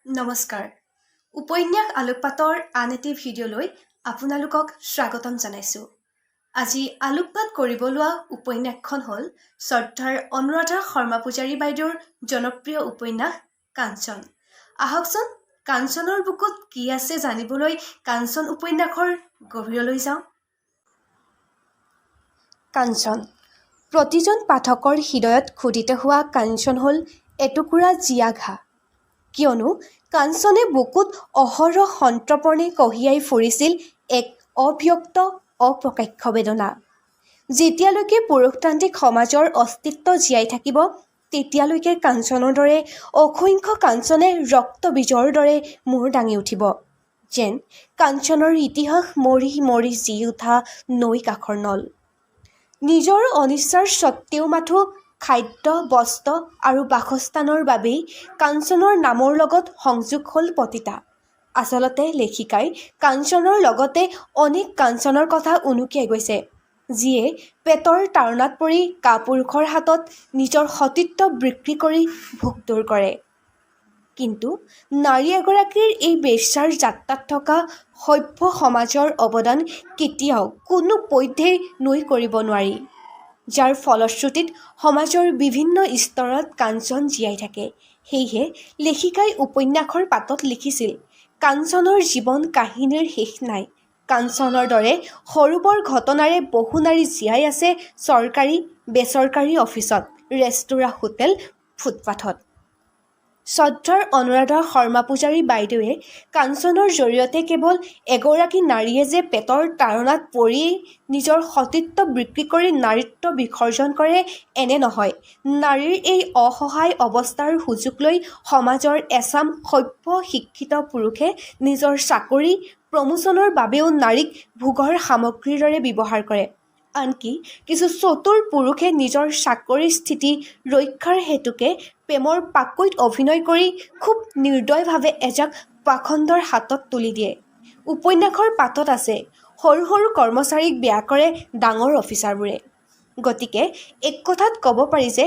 নমস্কাৰ। উপন্যাস আলোকপাতৰ আন এটি ভিডিঅ'লৈ আপোনালোকক স্বাগতম জনাইছোঁ। আজি আলোকপাত কৰিব লোৱা উপন্যাসখন হ'ল শ্ৰদ্ধাৰ অনুৰাধা শৰ্মা পূজাৰী বাইদেউৰ জনপ্ৰিয় উপন্যাস কাঞ্চন। আহকচোন কাঞ্চনৰ বুকুত কি আছে জানিবলৈ কাঞ্চন উপন্যাসৰ গভীৰলৈ যাওঁ। কাঞ্চন প্ৰতিজন পাঠকৰ হৃদয়ত খোদিত হোৱা কাঞ্চন হ'ল এটুকুৰা জীয়া ঘাঁহ। কিয়নো কাঞ্চনে বুকুত অহৰহ সন্তৰ্পণে কঢ়িয়াই ফুৰিছিল এক অব্যক্ত অপ্ৰকাশ্য বেদনা। যেতিয়ালৈকে পুৰুষতান্ত্ৰিক সমাজৰ অস্তিত্ব জীয়াই থাকিব তেতিয়ালৈকে কাঞ্চনৰ দৰে অসংখ্য কাঞ্চনে ৰক্ত বীজৰ দৰে মূৰ দাঙি উঠিব। যেন কাঞ্চনৰ ইতিহাস মৰি মৰি জি উঠা নৈ কাষৰ নল। নিজৰ অনিচ্ছাৰ স্বত্বেও মাথো খাদ্য বস্ত্ৰ আৰু বাসস্থানৰ বাবেই কাঞ্চনৰ নামৰ লগত সংযোগ হ'ল পতিতা। আচলতে লেখিকাই কাঞ্চনৰ লগতে অনেক কাঞ্চনৰ কথা উনুকিয়াই গৈছে, যিয়ে পেটৰ তাড়নাত পৰি কাপুৰুষৰ হাতত নিজৰ সতীত্ব বিক্ৰী কৰি ভোক দূৰ কৰে। কিন্তু নাৰী এগৰাকীৰ এই বেশ্যাৰ যাত্ৰাত থকা সভ্য সমাজৰ অৱদান কেতিয়াও কোনোপধ্যেই নুই কৰিব নোৱাৰি, যাৰ ফলশ্ৰুতিত সমাজৰ বিভিন্ন স্তৰত কাঞ্চন জীয়াই থাকে। সেয়েহে লেখিকাই উপন্যাসৰ পাতত লিখিছিল, কাঞ্চনৰ জীৱন কাহিনীৰ শেষ নাই। কাঞ্চনৰ দৰে সৰু বৰ ঘটনাৰে বহু নাৰী জীয়াই আছে চৰকাৰী বেচৰকাৰী অফিচত, ৰেস্তোৰাঁ হোটেল ফুটপাথত। শ্ৰদ্ধাৰ অনুৰাধা শৰ্মা পূজাৰী বাইদেৱে কাঞ্চনৰ জৰিয়তে কেৱল এগৰাকী নাৰীয়ে যে পেটৰ তাড়নাত পৰিয়েই নিজৰ সতীত্ব বিক্ৰী কৰি নাৰীত্ব বিসৰ্জন কৰে এনে নহয়, নাৰীৰ এই অসহায় অৱস্থাৰ সুযোগ লৈ সমাজৰ এচাম সভ্য শিক্ষিত পুৰুষে নিজৰ চাকৰি প্ৰমোচনৰ বাবেও নাৰীক ভোগৰ সামগ্ৰীৰ দৰে ব্যৱহাৰ কৰে। আনকি কিছু চতুৰ পুৰুষে নিজৰ চাকৰিৰ স্থিতি ৰক্ষাৰ হেতুকে প্ৰেমৰ পাকৈত অভিনয় কৰি খুব নিৰ্দয়ভাৱে এজাক পাখণ্ডৰ হাতত তুলি দিয়ে। উপন্যাসৰ পাতত আছে, সৰু সৰু কৰ্মচাৰীক বেয়া কৰে ডাঙৰ অফিচাৰবোৰে। গতিকে এক কথাত ক'ব পাৰি যে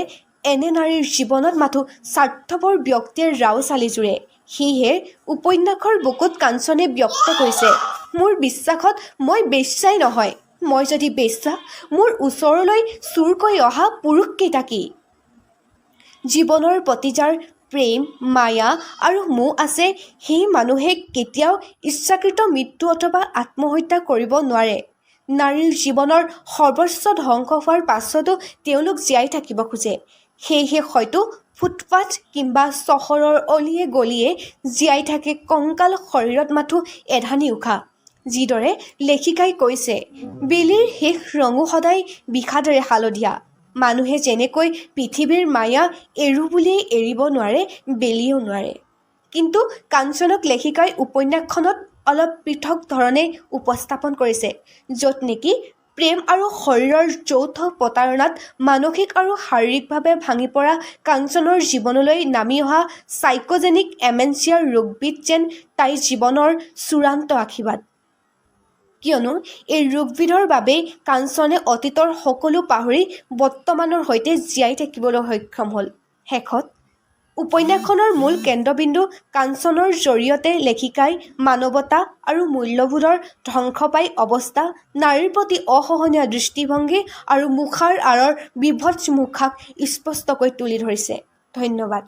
এনে নাৰীৰ জীৱনত মাথো স্বাৰ্থপৰ ব্যক্তিৰ ৰাও চালি জুৰে। সেয়েহে উপন্যাসৰ বুকুত কাঞ্চনে ব্যক্ত কৰিছে, মোৰ বিশ্বাসত মই বেশ্যাই নহয়, মই যদি বেশ্যা মোৰ ওচৰলৈ চুৰকৈ অহা পুৰুষকেইটা কি? জীৱনৰ প্ৰতি যাৰ প্ৰেম মায়া আৰু মোহ আছে সেই মানুহে কেতিয়াও ইচ্ছাকৃত মৃত্যু অথবা আত্মহত্যা কৰিব নোৱাৰে। নাৰীৰ জীৱনৰ সৰ্বস্ব ধ্বংস হোৱাৰ পাছতো তেওঁলোক জীয়াই থাকিব খোজে। সেয়েহে হয়তো ফুটপাথ কিম্বা চহৰৰ অলিয়ে গলিয়ে জীয়াই থাকে কংকাল শৰীৰত মাথো এধানি উশাহ। যিদৰে লেখিকাই কৈছে, বেলিৰ শেষ ৰঙো সদায় বিষাদৰে হালধীয়া। মানুহে যেনেকৈ পৃথিৱীৰ মায়া এৰো বুলিয়েই এৰিব নোৱাৰে, বেলিয়েও নোৱাৰে। কিন্তু কাঞ্চনক লেখিকাই উপন্যাসখনত অলপ পৃথক ধৰণে উপস্থাপন কৰিছে, য'ত নেকি প্ৰেম আৰু শৰীৰৰ যৌথ প্ৰতাৰণাত মানসিক আৰু শাৰীৰিকভাৱে ভাঙি পৰা কাঞ্চনৰ জীৱনলৈ নামি অহা চাইকোজেনিক এমেনচিয়াৰ ৰোগবিধ যেন তাইৰ জীৱনৰ চূড়ান্ত আশীৰ্বাদ। কিয়নো এই ৰোগবিধৰ বাবেই কাঞ্চনে অতীতৰ সকলো পাহৰি বৰ্তমানৰ সৈতে জীয়াই থাকিবলৈ সক্ষম হ'ল। শেষত উপন্যাসখনৰ মূল কেন্দ্ৰবিন্দু কাঞ্চনৰ জৰিয়তে লেখিকাই মানৱতা আৰু মূল্যবোধৰ ধ্বংস পাই অৱস্থা, নাৰীৰ প্ৰতি অসহনীয় দৃষ্টিভংগী আৰু মুখাৰ আঁৰৰ বিভৎস মুখাক স্পষ্টকৈ তুলি ধৰিছে। ধন্যবাদ।